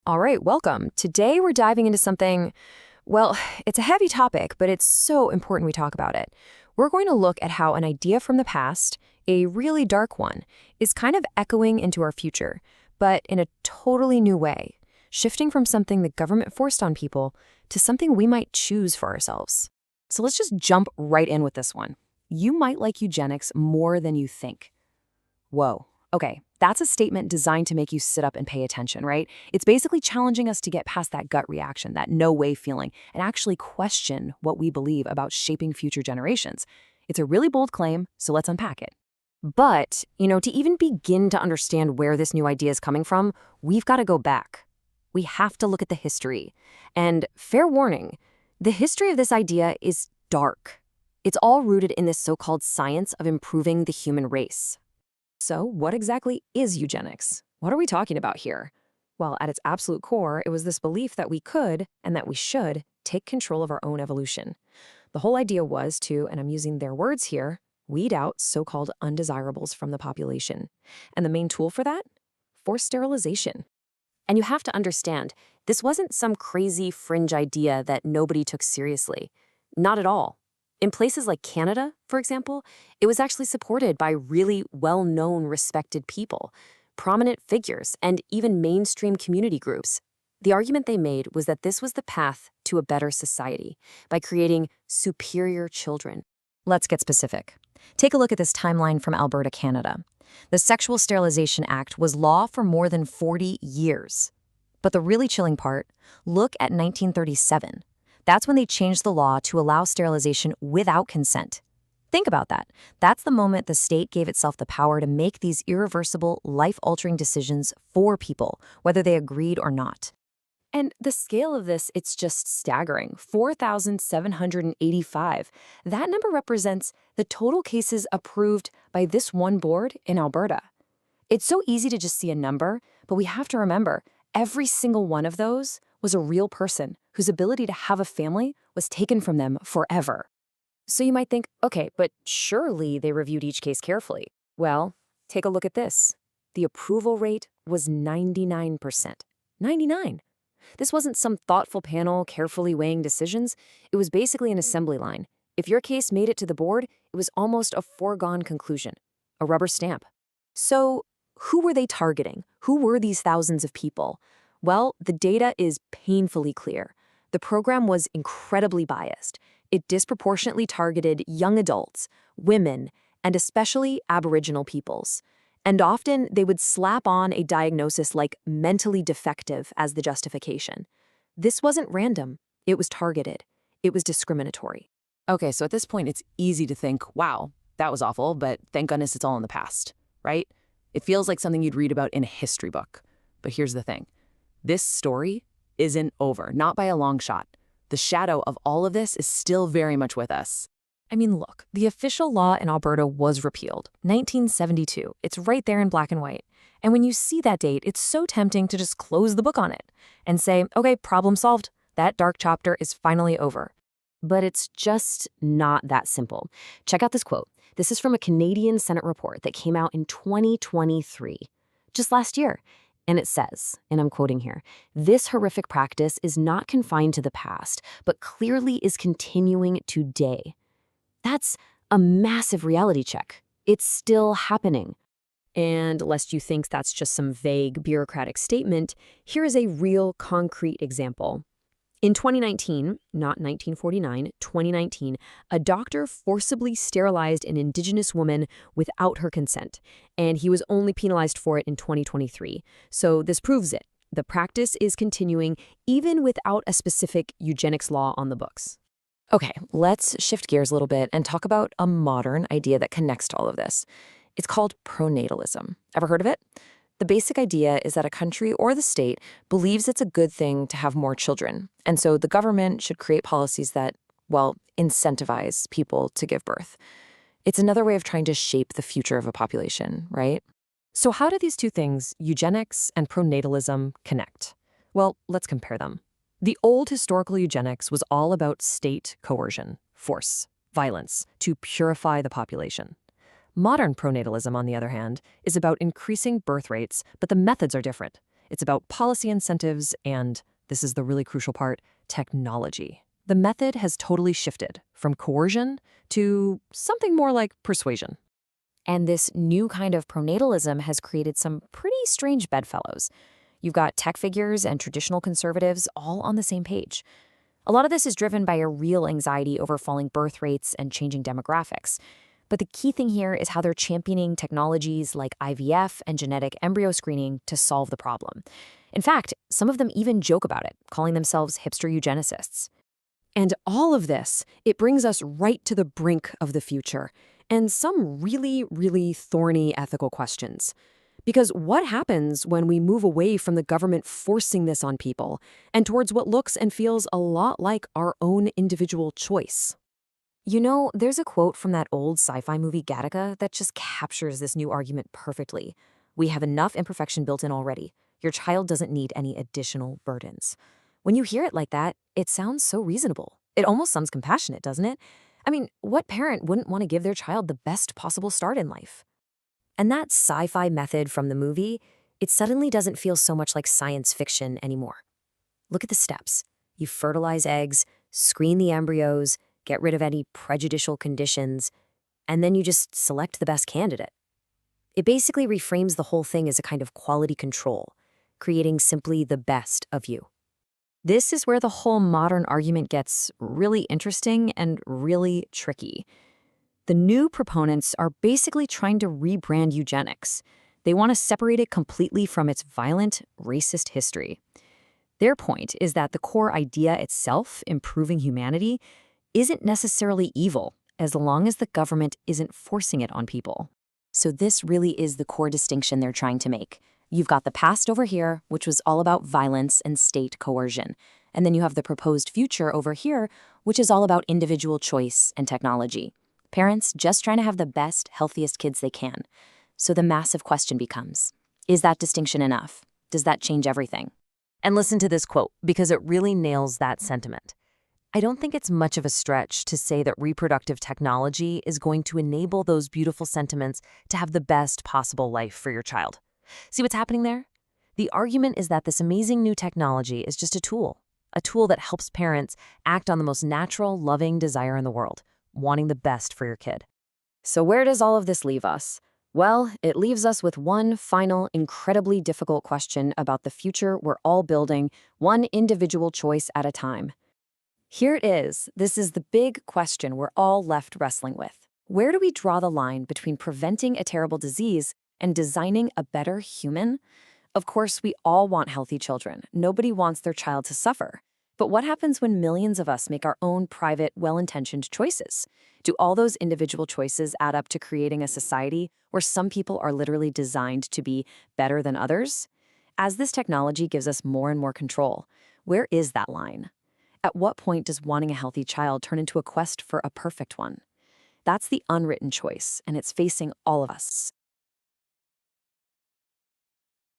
All right, welcome. Today we're diving into something, well, it's a heavy topic, but it's so important we talk about it. We're going to look at how an idea from the past, a really dark one, is kind of echoing into our future, but in a totally new way, shifting from something the government forced on people to something we might choose for ourselves. So let's just jump right in with this one. You might like eugenics more than you think. Whoa. Okay, that's a statement designed to make you sit up and pay attention, right? It's basically challenging us to get past that gut reaction, that no-way feeling, and actually question what we believe about shaping future generations. It's a really bold claim, so let's unpack it. But, to even begin to understand where this new idea is coming from, we've got to go back. We have to look at the history. And fair warning, the history of this idea is dark. It's all rooted in this so-called science of improving the human race. So what exactly is eugenics? What are we talking about here? Well, at its absolute core, it was this belief that we could, and that we should, take control of our own evolution. The whole idea was to, and I'm using their words here, weed out so-called undesirables from the population. And the main tool for that? Forced sterilization. And you have to understand, this wasn't some crazy fringe idea that nobody took seriously. Not at all. In places like Canada, for example, it was actually supported by really well-known, respected people, prominent figures, and even mainstream community groups. The argument they made was that this was the path to a better society by creating superior children. Let's get specific. Take a look at this timeline from Alberta, Canada. The Sexual Sterilization Act was law for more than 40 years. But the really chilling part, look at 1937. That's when they changed the law to allow sterilization without consent. Think about that. That's the moment the state gave itself the power to make these irreversible, life-altering decisions for people, whether they agreed or not. And the scale of this, it's just staggering. 4,785. That number represents the total cases approved by this one board in Alberta. It's so easy to just see a number, but we have to remember, every single one of those was a real person whose ability to have a family was taken from them forever. So you might think, okay, but surely they reviewed each case carefully. Well, take a look at this. The approval rate was 99%. 99. This wasn't some thoughtful panel carefully weighing decisions. It was basically an assembly line. If your case made it to the board, it was almost a foregone conclusion, a rubber stamp. So who were they targeting? Who were these thousands of people? Well, the data is painfully clear. The program was incredibly biased. It disproportionately targeted young adults, women, and especially Aboriginal peoples. And often they would slap on a diagnosis like mentally defective as the justification. This wasn't random. It was targeted. It was discriminatory. Okay, so at this point, it's easy to think, wow, that was awful, but thank goodness it's all in the past, right? It feels like something you'd read about in a history book. But here's the thing. This story isn't over, not by a long shot. The shadow of all of this is still very much with us. I mean, look, the official law in Alberta was repealed, 1972. It's right there in black and white. And when you see that date, it's so tempting to just close the book on it and say, okay, problem solved. That dark chapter is finally over. But it's just not that simple. Check out this quote. This is from a Canadian Senate report that came out in 2023, just last year. And it says, and I'm quoting here, "This horrific practice is not confined to the past, but clearly is continuing today." That's a massive reality check. It's still happening. And lest you think that's just some vague bureaucratic statement, here is a real concrete example. In 2019, not 1949, 2019, a doctor forcibly sterilized an Indigenous woman without her consent, and he was only penalized for it in 2023. So this proves it. The practice is continuing even without a specific eugenics law on the books. Okay, let's shift gears a little bit and talk about a modern idea that connects to all of this. It's called pronatalism. Ever heard of it? The basic idea is that a country or the state believes it's a good thing to have more children, and so the government should create policies that, well, incentivize people to give birth. It's another way of trying to shape the future of a population, right? So how do these two things, eugenics and pronatalism, connect? Well, let's compare them. The old historical eugenics was all about state coercion, force, violence, to purify the population. Modern pronatalism, on the other hand, is about increasing birth rates, but the methods are different. It's about policy incentives and, this is the really crucial part, technology. The method has totally shifted from coercion to something more like persuasion. And this new kind of pronatalism has created some pretty strange bedfellows. You've got tech figures and traditional conservatives all on the same page. A lot of this is driven by a real anxiety over falling birth rates and changing demographics. But the key thing here is how they're championing technologies like IVF and genetic embryo screening to solve the problem. In fact, some of them even joke about it, calling themselves hipster eugenicists. And all of this, it brings us right to the brink of the future, and some really, really thorny ethical questions. Because what happens when we move away from the government forcing this on people and towards what looks and feels a lot like our own individual choice? You know, there's a quote from that old sci-fi movie Gattaca that just captures this new argument perfectly. We have enough imperfection built in already. Your child doesn't need any additional burdens. When you hear it like that, it sounds so reasonable. It almost sounds compassionate, doesn't it? I mean, what parent wouldn't want to give their child the best possible start in life? And that sci-fi method from the movie, it suddenly doesn't feel so much like science fiction anymore. Look at the steps. You fertilize eggs, screen the embryos, get rid of any prejudicial conditions, and then you just select the best candidate. It basically reframes the whole thing as a kind of quality control, creating simply the best of you. This is where the whole modern argument gets really interesting and really tricky. The new proponents are basically trying to rebrand eugenics. They want to separate it completely from its violent, racist history. Their point is that the core idea itself, improving humanity, isn't necessarily evil, as long as the government isn't forcing it on people. So this really is the core distinction they're trying to make. You've got the past over here, which was all about violence and state coercion. And then you have the proposed future over here, which is all about individual choice and technology. Parents just trying to have the best, healthiest kids they can. So the massive question becomes, is that distinction enough? Does that change everything? And listen to this quote, because it really nails that sentiment. I don't think it's much of a stretch to say that reproductive technology is going to enable those beautiful sentiments to have the best possible life for your child. See what's happening there? The argument is that this amazing new technology is just a tool that helps parents act on the most natural, loving desire in the world, wanting the best for your kid. So where does all of this leave us? Well, it leaves us with one final, incredibly difficult question about the future we're all building, one individual choice at a time. Here it is. This is the big question we're all left wrestling with. Where do we draw the line between preventing a terrible disease and designing a better human? Of course, we all want healthy children. Nobody wants their child to suffer. But what happens when millions of us make our own private, well-intentioned choices? Do all those individual choices add up to creating a society where some people are literally designed to be better than others? As this technology gives us more and more control, where is that line? At what point does wanting a healthy child turn into a quest for a perfect one? That's the unwritten choice, and it's facing all of us.